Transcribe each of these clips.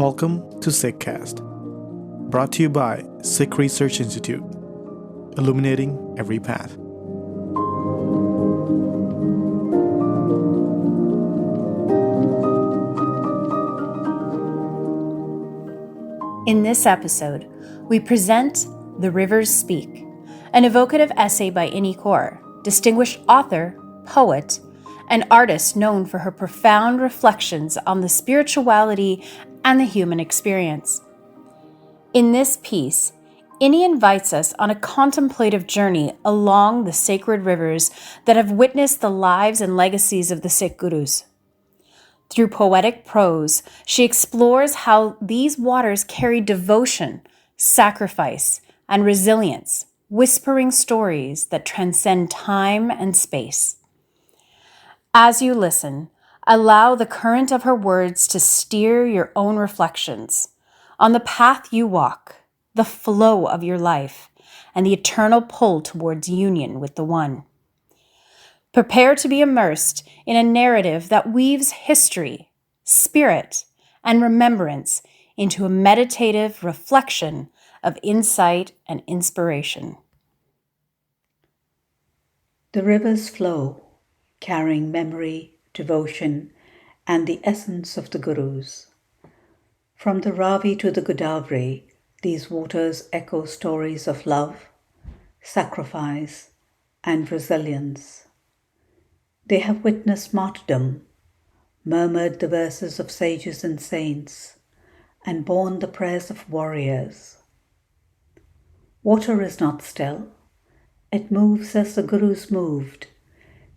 Welcome to Sikhcast, brought to you by Sikh Research Institute, illuminating every path. In this episode, we present The Rivers Speak, an evocative essay by Inni Kaur, distinguished author, poet, and artist known for her profound reflections on the spirituality and the human experience. In this piece, Inni invites us on a contemplative journey along the sacred rivers that have witnessed the lives and legacies of the Sikh Gurus. Through poetic prose, she explores how these waters carry devotion, sacrifice, and resilience, whispering stories that transcend time and space. As you listen, allow the current of her words to steer your own reflections on the path you walk, the flow of your life, and the eternal pull towards union with the One. Prepare to be immersed in a narrative that weaves history, spirit, and remembrance into a meditative reflection of insight and inspiration. The rivers flow, carrying memory, devotion, and the essence of the Gurus. From the Ravi to the Godavari, these waters echo stories of love, sacrifice, and resilience. They have witnessed martyrdom, murmured the verses of sages and saints, and borne the prayers of warriors. Water is not still. It moves as the Gurus moved,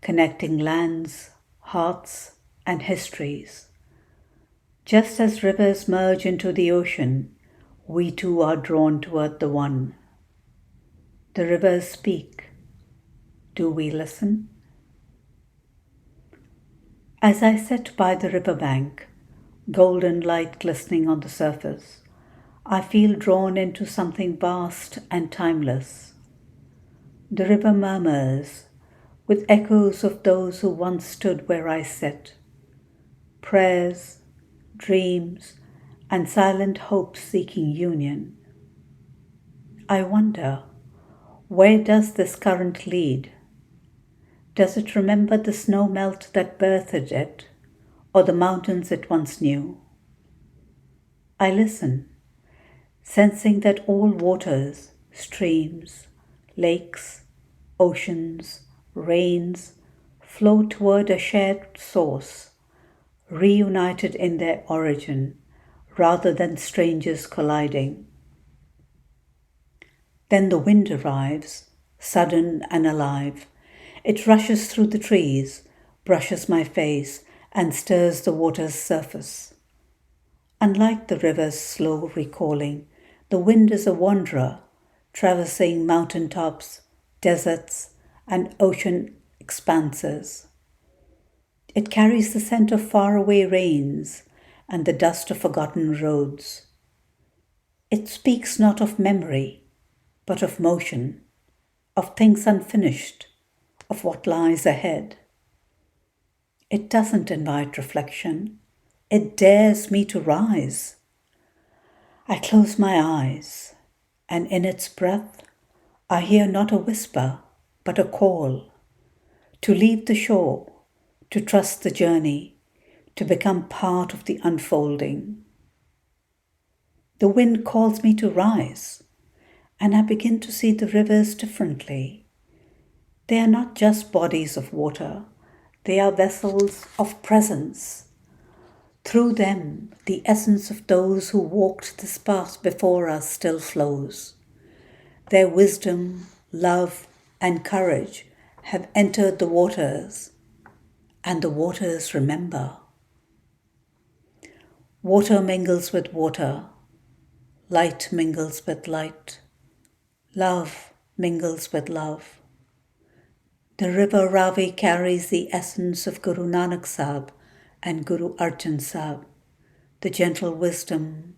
connecting lands, hearts, and histories. Just as rivers merge into the ocean, we too are drawn toward the One. The rivers speak. Do we listen? As I sit by the riverbank, golden light glistening on the surface, I feel drawn into something vast and timeless. The river murmurs, with echoes of those who once stood where I sit, prayers, dreams, and silent hopes seeking union. I wonder, where does this current lead? Does it remember the snow melt that birthed it, or the mountains it once knew? I listen, sensing that all waters, streams, lakes, oceans, rains, flow toward a shared source, reunited in their origin, rather than strangers colliding. Then the wind arrives, sudden and alive. It rushes through the trees, brushes my face, and stirs the water's surface. Unlike the river's slow recalling, the wind is a wanderer, traversing mountain tops, deserts, and ocean expanses. It carries the scent of faraway rains and the dust of forgotten roads. It speaks not of memory, but of motion, of things unfinished, of what lies ahead. It doesn't invite reflection. It dares me to rise. I close my eyes, and in its breath, I hear not a whisper, but a call to leave the shore, to trust the journey, to become part of the unfolding. The wind calls me to rise, and I begin to see the rivers differently. They are not just bodies of water, they are vessels of presence. Through them, the essence of those who walked this path before us still flows. Their wisdom, love, and courage have entered the waters, and the waters remember. Water mingles with water, light mingles with light, love mingles with love. The river Ravi carries the essence of Guru Nanak Sahib and Guru Arjan Sahib, the gentle wisdom,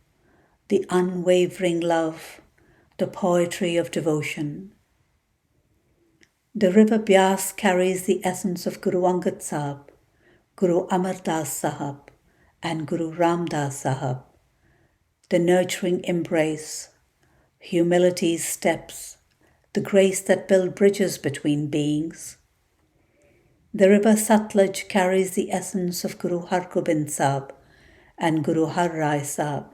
the unwavering love, the poetry of devotion. The river Byas carries the essence of Guru Angad Sahib, Guru Amar Das Sahib, and Guru Ram Das Sahib, the nurturing embrace, humility's steps, the grace that builds bridges between beings. The river Satluj carries the essence of Guru Har Gobind Sahib and Guru Har Rai Sahib,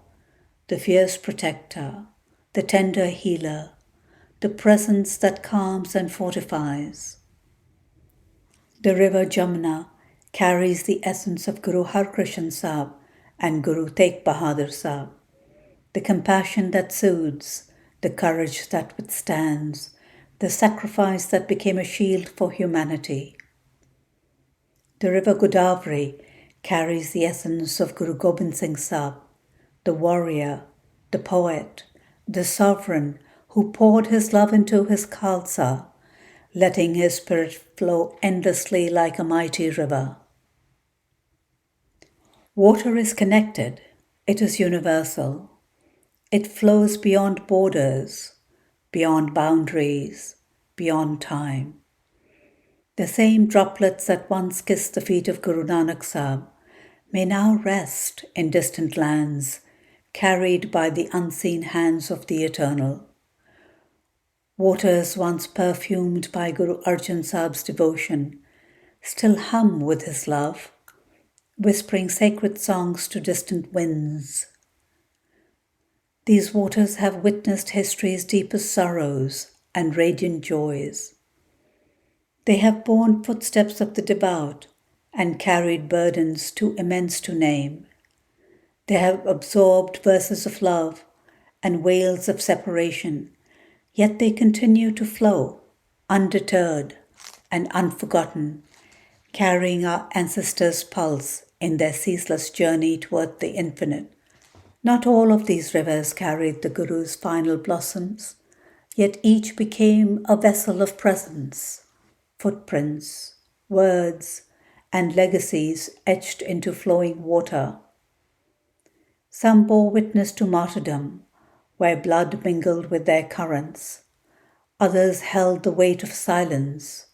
the fierce protector, the tender healer, the presence that calms and fortifies. The river Jamuna carries the essence of Guru Har Krishan Sahib and Guru Tegh Bahadur Sahib, the compassion that soothes, the courage that withstands, the sacrifice that became a shield for humanity. The river Godavari carries the essence of Guru Gobind Singh Sahib, the warrior, the poet, the sovereign who poured his love into his Khalsa, letting his spirit flow endlessly like a mighty river. Water is connected. It is universal. It flows beyond borders, beyond boundaries, beyond time. The same droplets that once kissed the feet of Guru Nanak Sahib may now rest in distant lands, carried by the unseen hands of the Eternal. Waters once perfumed by Guru Arjan Sahib's devotion still hum with his love, whispering sacred songs to distant winds. These waters have witnessed history's deepest sorrows and radiant joys. They have borne footsteps of the devout and carried burdens too immense to name. They have absorbed verses of love and wails of separation, yet they continue to flow, undeterred and unforgotten, carrying our ancestors' pulse in their ceaseless journey toward the infinite. Not all of these rivers carried the Guru's final blossoms, yet each became a vessel of presence, footprints, words, and legacies etched into flowing water. Some bore witness to martyrdom, where blood mingled with their currents. Others held the weight of silence,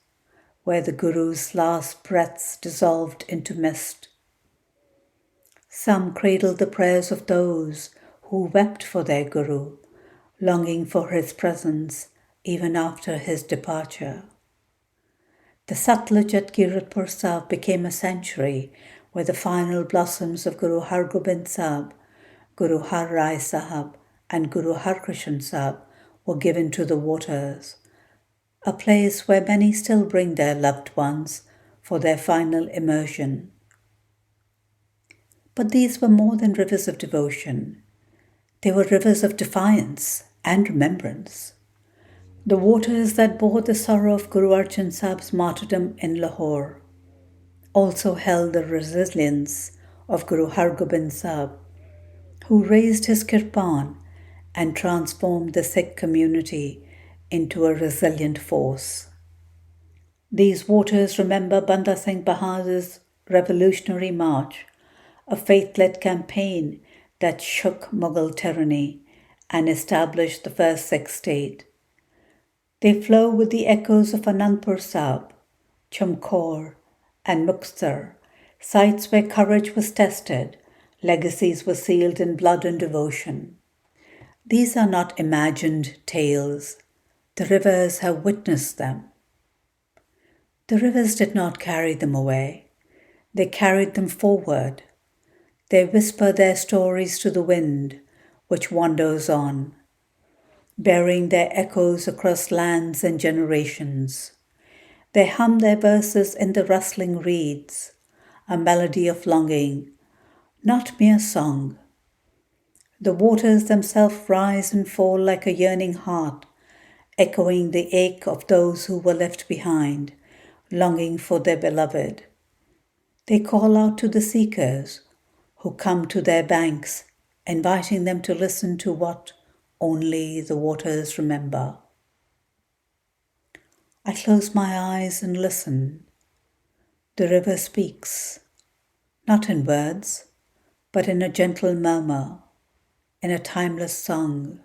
where the Guru's last breaths dissolved into mist. Some cradled the prayers of those who wept for their Guru, longing for his presence even after his departure. The Satluj at Kiratpur Sahib became a sanctuary where the final blossoms of Guru Har Gobind Sahib, Guru Har Rai Sahib, and Guru Har Krishan Sahib were given to the waters, a place where many still bring their loved ones for their final immersion. But these were more than rivers of devotion. They were rivers of defiance and remembrance. The waters that bore the sorrow of Guru Arjan Sahib's martyrdom in Lahore also held the resilience of Guru Har Gobind Sahib, who raised his kirpan and transformed the Sikh community into a resilient force. These waters remember Banda Singh Bahadur's revolutionary march, a faith-led campaign that shook Mughal tyranny and established the first Sikh state. They flow with the echoes of Anandpur Sahib, Chamkaur, and Muktsar, sites where courage was tested, legacies were sealed in blood and devotion. These are not imagined tales. The rivers have witnessed them. The rivers did not carry them away. They carried them forward. They whisper their stories to the wind, which wanders on, bearing their echoes across lands and generations. They hum their verses in the rustling reeds, a melody of longing, not mere song. The waters themselves rise and fall like a yearning heart, echoing the ache of those who were left behind, longing for their beloved. They call out to the seekers who come to their banks, inviting them to listen to what only the waters remember. I close my eyes and listen. The river speaks, not in words, but in a gentle murmur, in a timeless song.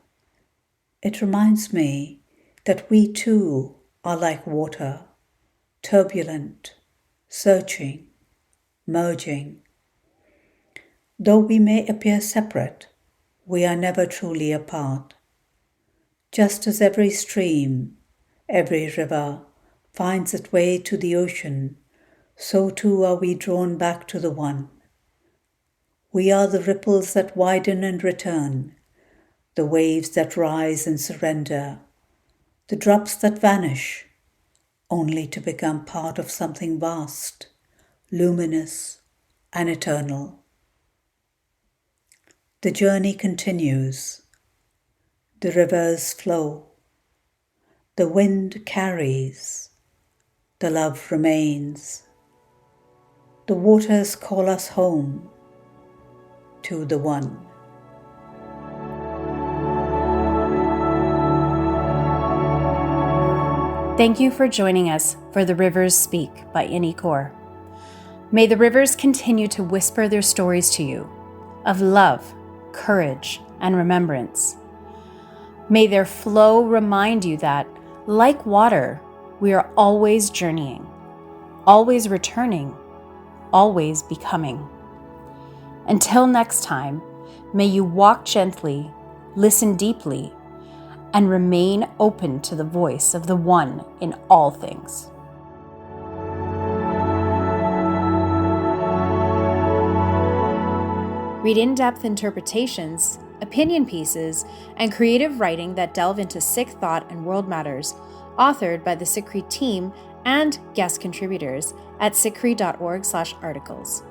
It reminds me that we too are like water, turbulent, searching, merging. Though we may appear separate, we are never truly apart. Just as every stream, every river finds its way to the ocean, so too are we drawn back to the One. We are the ripples that widen and return, the waves that rise and surrender, the drops that vanish, only to become part of something vast, luminous, and eternal. The journey continues. The rivers flow. The wind carries. The love remains. The waters call us home to the One. Thank you for joining us for The Rivers Speak by Inni Kaur. May the rivers continue to whisper their stories to you of love, courage, and remembrance. May their flow remind you that, like water, we are always journeying, always returning, always becoming. Until next time, may you walk gently, listen deeply, and remain open to the voice of the One in all things. Read in-depth interpretations, opinion pieces, and creative writing that delve into Sikh thought and world matters, authored by the Sikh team and guest contributors at sikhri.org/articles.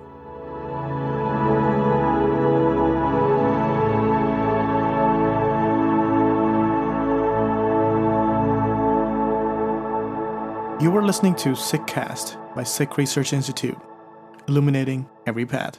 You are listening to Sikhcast by Sikh Research Institute, illuminating every path.